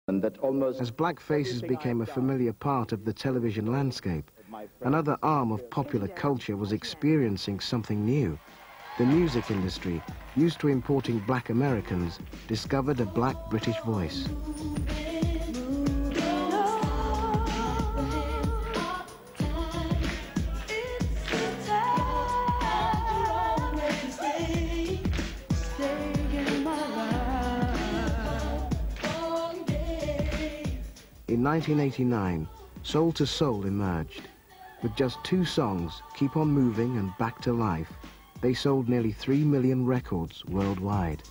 And that almost as black faces became a familiar part of the television landscape, another arm of popular culture was experiencing something new. The music industry, used to importing black Americans, discovered a black British voice. In 1989, Soul to Soul emerged. With just 2 songs, Keep On Moving and Back to Life, they sold nearly 3 million records worldwide.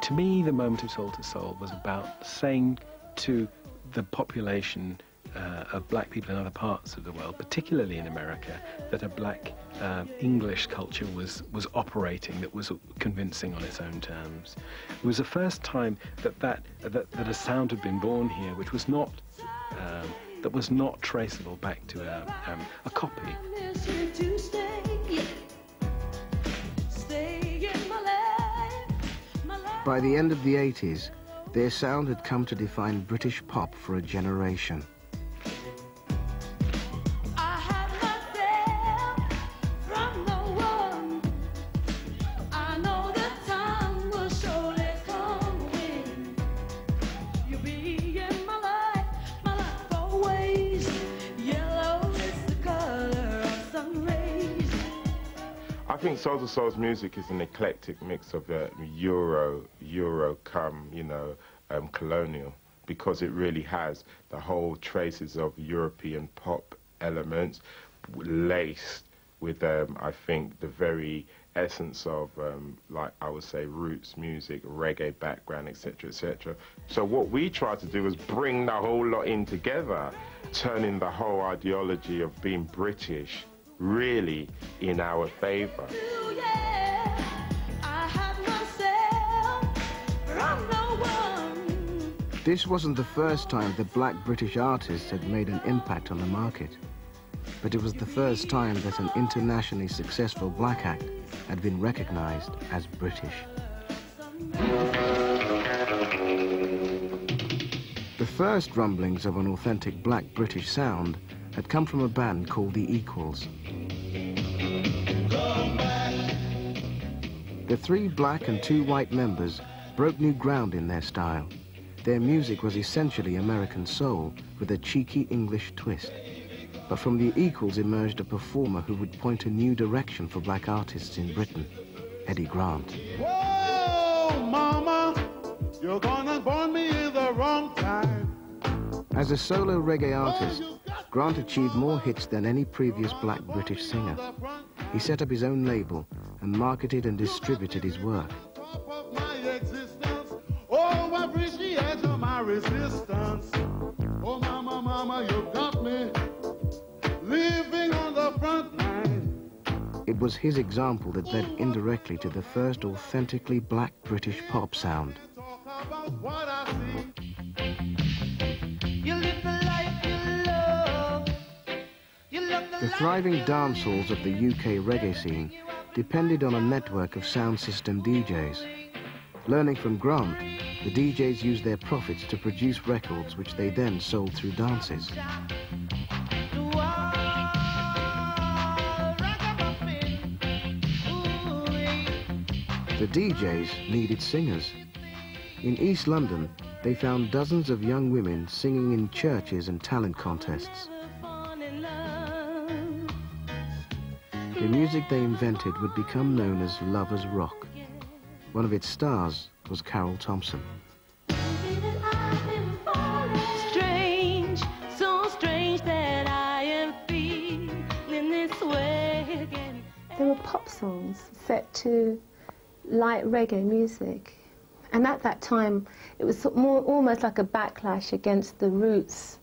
To me, the moment of Soul to Soul was about saying to the population of black people in other parts of the world, particularly in America, that a black English culture was operating, that was convincing on its own terms. It was the first time that a sound had been born here, which was not that was not traceable back to a copy. By the end of the 80s, their sound had come to define British pop for a generation. I think Soul to Soul's music is an eclectic mix of Euro come, colonial, because it really has the whole traces of European pop elements laced with, I think, the very essence of, like I would say, roots music, reggae background, etc., etc. So what we try to do is bring the whole lot in together, turning the whole ideology of being British really in our favor. This wasn't the first time that black British artists had made an impact on the market, but it was the first time that an internationally successful black act had been recognized as British. The first rumblings of an authentic black British sound had come from a band called The Equals. The 3 black and 2 white members broke new ground in their style. Their music was essentially American soul with a cheeky English twist. But from The Equals emerged a performer who would point a new direction for black artists in Britain, Eddie Grant. Whoa, mama, you're gonna burn me in the wrong time. As a solo reggae artist, Grant achieved more hits than any previous black British singer. He set up his own label and marketed and distributed his work. Oh, I appreciate my resistance. Oh, mama, mama, you got me living on the front line. It was his example that led indirectly to the first authentically black British pop sound. The thriving dance halls of the UK reggae scene depended on a network of sound system DJs. Learning from Grant, the DJs used their profits to produce records which they then sold through dances. The DJs needed singers. In East London, they found dozens of young women singing in churches and talent contests. The music they invented would become known as lovers' rock. One of its stars was Carol Thompson. Strange, so strange that I am feeling this way again. There were pop songs set to light reggae music. And at that time, it was almost like a backlash against the roots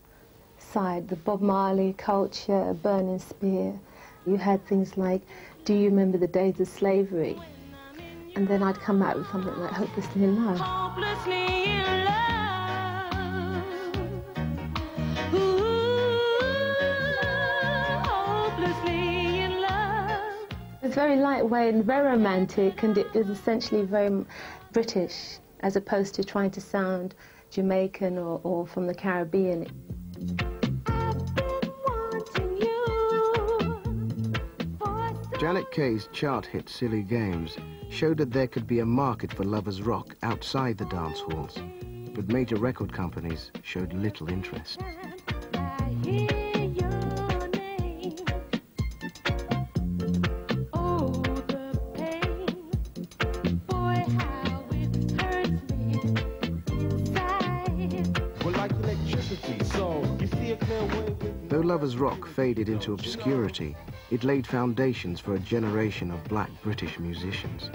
side, the Bob Marley culture, Burning Spear. You had things like, do you remember the days of slavery? And then I'd come out with something like Hopelessly in Love. Hopelessly in love. Ooh, hopelessly in love. was very lightweight and very romantic, and it was essentially very British, as opposed to trying to sound Jamaican or from the Caribbean. Janet Kay's chart hit Silly Games showed that there could be a market for lovers rock outside the dance halls, but major record companies showed little interest. Though lovers rock faded into obscurity, it laid foundations for a generation of black British musicians.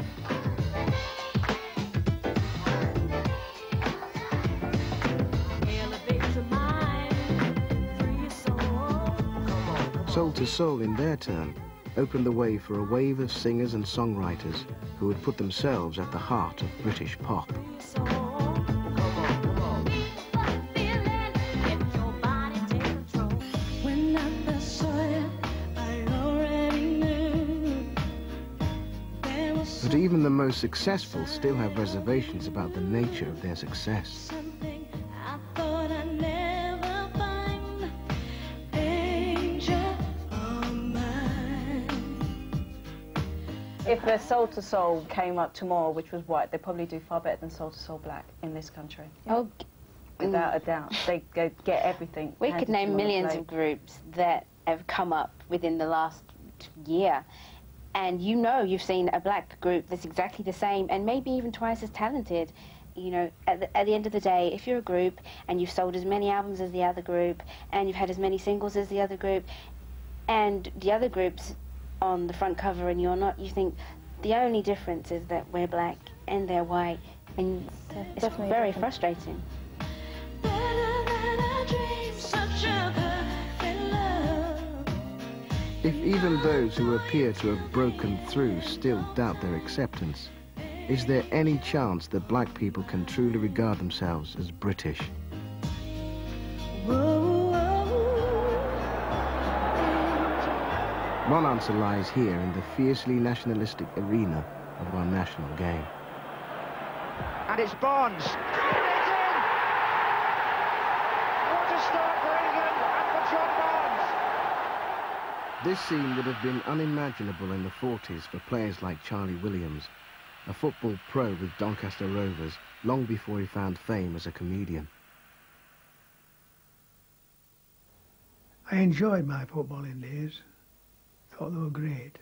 Soul to Soul, in their turn, opened the way for a wave of singers and songwriters who would put themselves at the heart of British pop. But even the most successful still have reservations about the nature of their success. If a Soul to Soul came up tomorrow, which was white, they'd probably do far better than Soul to Soul black in this country. Oh, without a doubt. They go get everything. We could name millions of groups that have come up within the last year. And you know you've seen a black group that's exactly the same and maybe even twice as talented. You know, at the end of the day, if you're a group and you've sold as many albums as the other group and you've had as many singles as the other group and the other group's on the front cover and you're not, you think the only difference is that we're black and they're white, and it's very frustrating. If even those who appear to have broken through still doubt their acceptance, is there any chance that black people can truly regard themselves as British? One answer lies here in the fiercely nationalistic arena of our national game. And it's Barnes. It's in! What a start for England and for John Barnes! This scene would have been unimaginable in the 40s for players like Charlie Williams, a football pro with Doncaster Rovers, long before he found fame as a comedian. I enjoyed my footballing days. Thought they were great.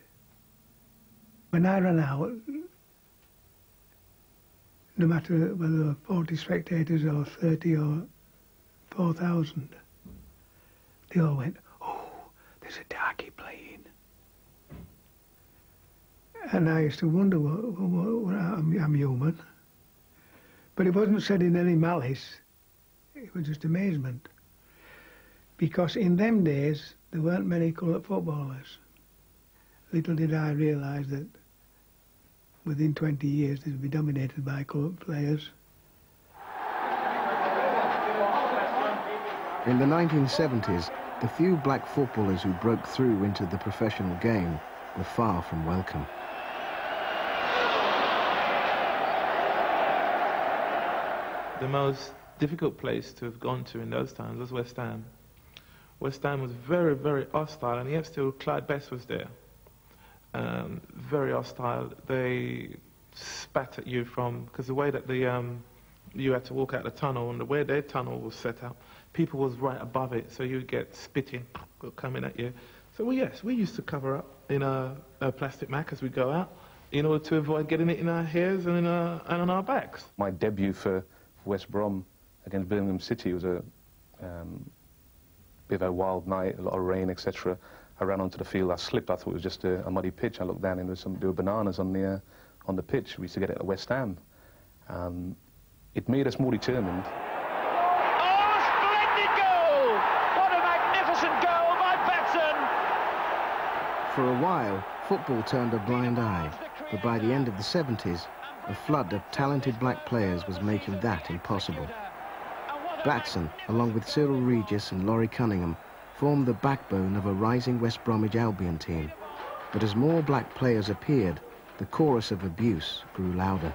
When I ran out, no matter whether there were 40 spectators or 30 or 4,000, they all went, "Oh, there's a darkie playing." And I used to wonder, I'm human. But it wasn't said in any malice, it was just amazement. Because in them days, there weren't many coloured footballers. Little did I realise that within 20 years they'd be dominated by coloured players. In the 1970s, the few black footballers who broke through into the professional game were far from welcome. The most difficult place to have gone to in those times was West Ham. West Ham was very, very hostile, and yet still Clyde Best was there. Very hostile. They spat at you because the way that you had to walk out the tunnel and the way their tunnel was set up, people was right above it, so you'd get spitting coming at you. So yes, we used to cover up in a plastic mat as we go out in order to avoid getting it in our hairs and on our backs. My debut for West Brom against Birmingham City was a bit of a wild night, a lot of rain, etc. I ran onto the field, I slipped, I thought it was just a muddy pitch. I looked down and there were bananas on the pitch. We used to get it at West Ham. It made us more determined. Oh, splendid goal! What a magnificent goal by Betson! For a while, football turned a blind eye, but by the end of the 70s, a flood of talented black players was making that impossible. Batson, along with Cyril Regis and Laurie Cunningham, formed the backbone of a rising West Bromwich Albion team. But as more black players appeared, the chorus of abuse grew louder.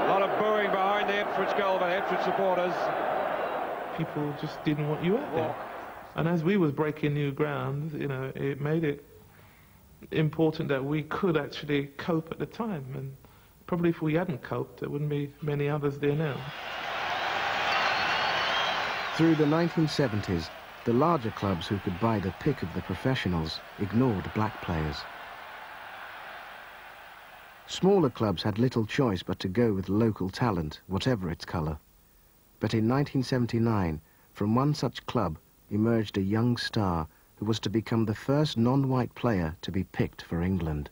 A lot of booing behind the Ipswich goal by Ipswich supporters. People just didn't want you out there. And as we was breaking new ground, you know, it made it important that we could actually cope at the time. And probably if we hadn't coped, there wouldn't be many others there now. Through the 1970s, the larger clubs who could buy the pick of the professionals ignored black players. Smaller clubs had little choice but to go with local talent, whatever its colour. But in 1979, from one such club emerged a young star who was to become the first non-white player to be picked for England.